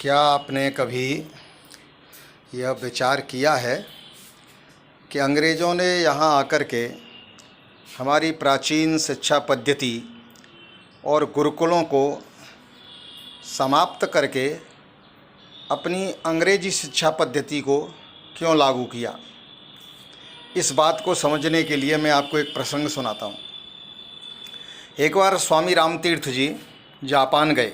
क्या आपने कभी यह विचार किया है कि अंग्रेज़ों ने यहाँ आकर के हमारी प्राचीन शिक्षा पद्धति और गुरुकुलों को समाप्त करके अपनी अंग्रेजी शिक्षा पद्धति को क्यों लागू किया? इस बात को समझने के लिए मैं आपको एक प्रसंग सुनाता हूँ। एक बार स्वामी रामतीर्थ जी जापान गए।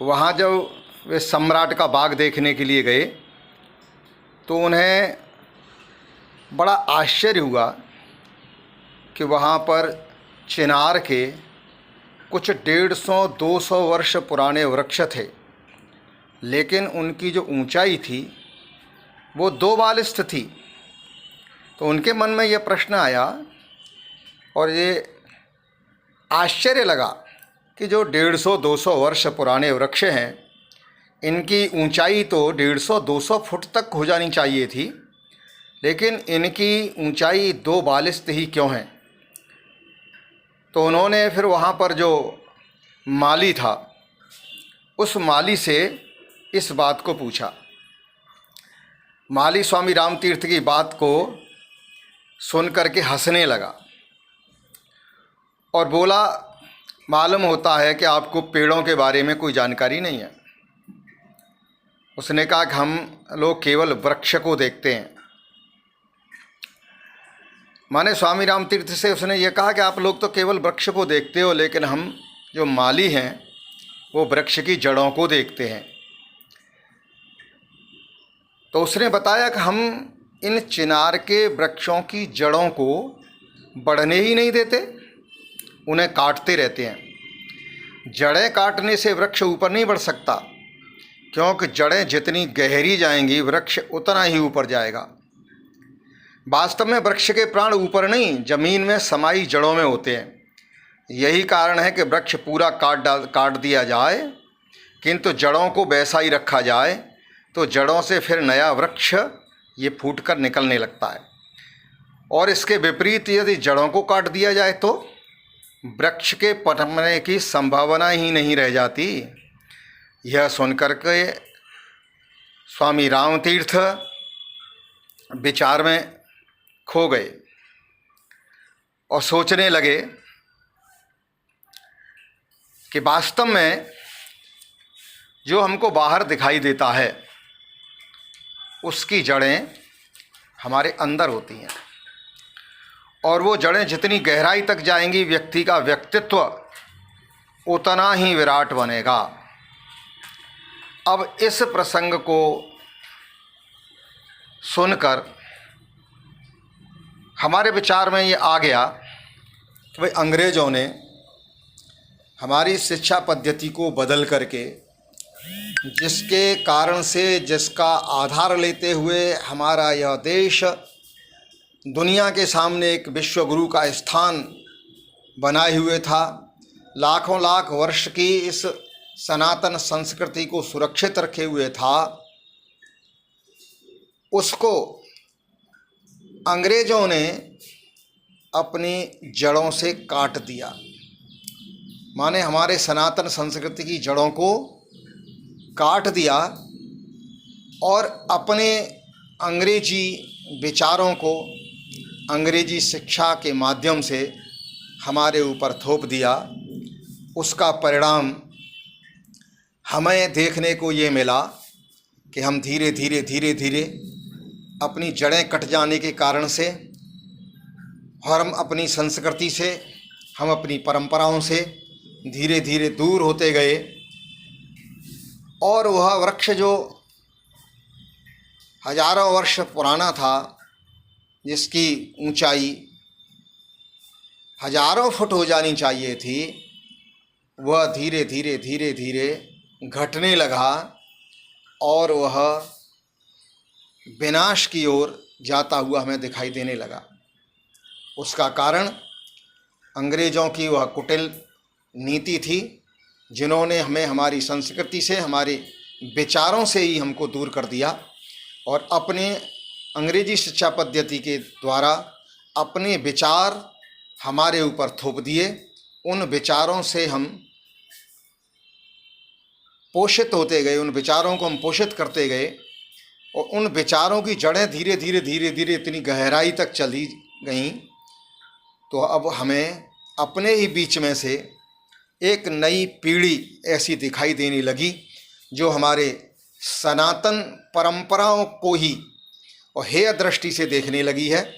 वहाँ जब वे सम्राट का बाग देखने के लिए गए तो उन्हें बड़ा आश्चर्य हुआ कि वहाँ पर चिनार के कुछ 150-200 वर्ष पुराने वृक्ष थे, लेकिन उनकी जो ऊंचाई थी वो 2 बालिस्थ थी। तो उनके मन में यह प्रश्न आया और ये आश्चर्य लगा कि जो 150-200 वर्ष पुराने वृक्ष हैं, इनकी ऊंचाई तो 150-200 फुट तक हो जानी चाहिए थी, लेकिन इनकी ऊंचाई 2 बालिस्थ ही क्यों हैं? तो उन्होंने फिर वहाँ पर जो माली था उस माली से इस बात को पूछा। माली स्वामी रामतीर्थ की बात को सुन करके हंसने लगा और बोला, मालूम होता है कि आपको पेड़ों के बारे में कोई जानकारी नहीं है। उसने कहा कि हम लोग केवल वृक्ष को देखते हैं। माने स्वामी रामतीर्थ से उसने ये कहा कि आप लोग तो केवल वृक्ष को देखते हो, लेकिन हम जो माली हैं वो वृक्ष की जड़ों को देखते हैं। तो उसने बताया कि हम इन चिनार के वृक्षों की जड़ों को बढ़ने ही नहीं देते, उन्हें काटते रहते हैं। जड़ें काटने से वृक्ष ऊपर नहीं बढ़ सकता, क्योंकि जड़ें जितनी गहरी जाएंगी वृक्ष उतना ही ऊपर जाएगा। वास्तव में वृक्ष के प्राण ऊपर नहीं, जमीन में समाई जड़ों में होते हैं। यही कारण है कि वृक्ष पूरा काट दिया जाए, किंतु जड़ों को वैसा ही रखा जाए तो जड़ों से फिर नया वृक्ष ये फूटकर निकलने लगता है। और इसके विपरीत यदि जड़ों को काट दिया जाए तो वृक्ष के पनपने की संभावना ही नहीं रह जाती। यह सुनकर के स्वामी रामतीर्थ विचार में खो गए और सोचने लगे कि वास्तव में जो हमको बाहर दिखाई देता है उसकी जड़ें हमारे अंदर होती हैं, और वो जड़ें जितनी गहराई तक जाएंगी व्यक्ति का व्यक्तित्व उतना ही विराट बनेगा। अब इस प्रसंग को सुनकर हमारे विचार में ये आ गया कि भाई अंग्रेज़ों ने हमारी शिक्षा पद्धति को बदल करके, जिसके कारण से, जिसका आधार लेते हुए हमारा यह देश दुनिया के सामने एक विश्व गुरु का स्थान बनाए हुए था, लाखों लाख वर्ष की इस सनातन संस्कृति को सुरक्षित रखे हुए था, उसको अंग्रेज़ों ने अपनी जड़ों से काट दिया। माने हमारे सनातन संस्कृति की जड़ों को काट दिया और अपने अंग्रेजी विचारों को अंग्रेजी शिक्षा के माध्यम से हमारे ऊपर थोप दिया। उसका परिणाम हमें देखने को ये मिला कि हम धीरे धीरे अपनी जड़ें कट जाने के कारण से और हम अपनी संस्कृति से, हम अपनी परंपराओं से धीरे धीरे दूर होते गए। और वह वृक्ष जो हजारों वर्ष पुराना था, जिसकी ऊंचाई हजारों फुट हो जानी चाहिए थी, वह धीरे धीरे घटने लगा और वह विनाश की ओर जाता हुआ हमें दिखाई देने लगा। उसका कारण अंग्रेज़ों की वह कुटिल नीति थी, जिन्होंने हमें हमारी संस्कृति से, हमारे विचारों से ही हमको दूर कर दिया और अपने अंग्रेजी शिक्षा पद्धति के द्वारा अपने विचार हमारे ऊपर थोप दिए। उन विचारों से हम पोषित होते गए, उन विचारों को हम पोषित करते गए और उन विचारों की जड़ें धीरे धीरे धीरे धीरे इतनी गहराई तक चली गईं, तो अब हमें अपने ही बीच में से एक नई पीढ़ी ऐसी दिखाई देने लगी जो हमारे सनातन परंपराओं को ही और हेय दृष्टि से देखने लगी है।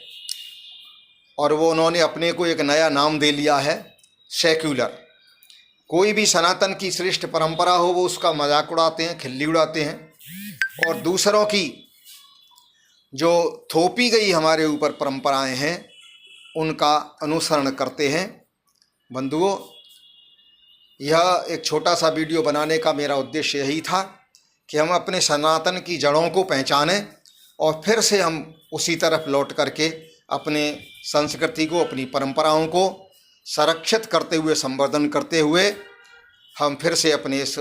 और वो उन्होंने अपने को एक नया नाम दे लिया है, सेक्युलर। कोई भी सनातन की श्रेष्ठ परंपरा हो वो उसका मजाक उड़ाते हैं, खिल्ली उड़ाते हैं, और दूसरों की जो थोपी गई हमारे ऊपर परंपराएं हैं उनका अनुसरण करते हैं। बंधुओं, यह एक छोटा सा वीडियो बनाने का मेरा उद्देश्य यही था कि हम अपने सनातन की जड़ों को पहचानें और फिर से हम उसी तरफ लौट करके अपने संस्कृति को, अपनी परंपराओं को संरक्षित करते हुए, संवर्धन करते हुए हम फिर से अपने इस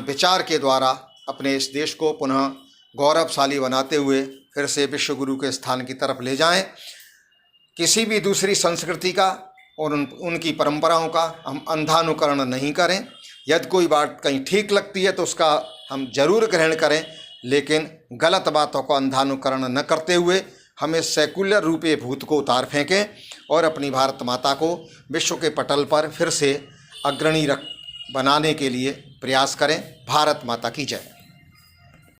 विचार के द्वारा अपने इस देश को पुनः गौरवशाली बनाते हुए फिर से विश्व गुरु के स्थान की तरफ ले जाएं। किसी भी दूसरी संस्कृति का और उनकी परंपराओं का हम अंधानुकरण नहीं करें। यदि कोई बात कहीं ठीक लगती है तो उसका हम जरूर ग्रहण करें, लेकिन गलत बातों का अंधानुकरण न करते हुए हमें सेकुलर रूपे भूत को उतार फेंकें और अपनी भारत माता को विश्व के पटल पर फिर से अग्रणी बनाने के लिए प्रयास करें। भारत माता की जय।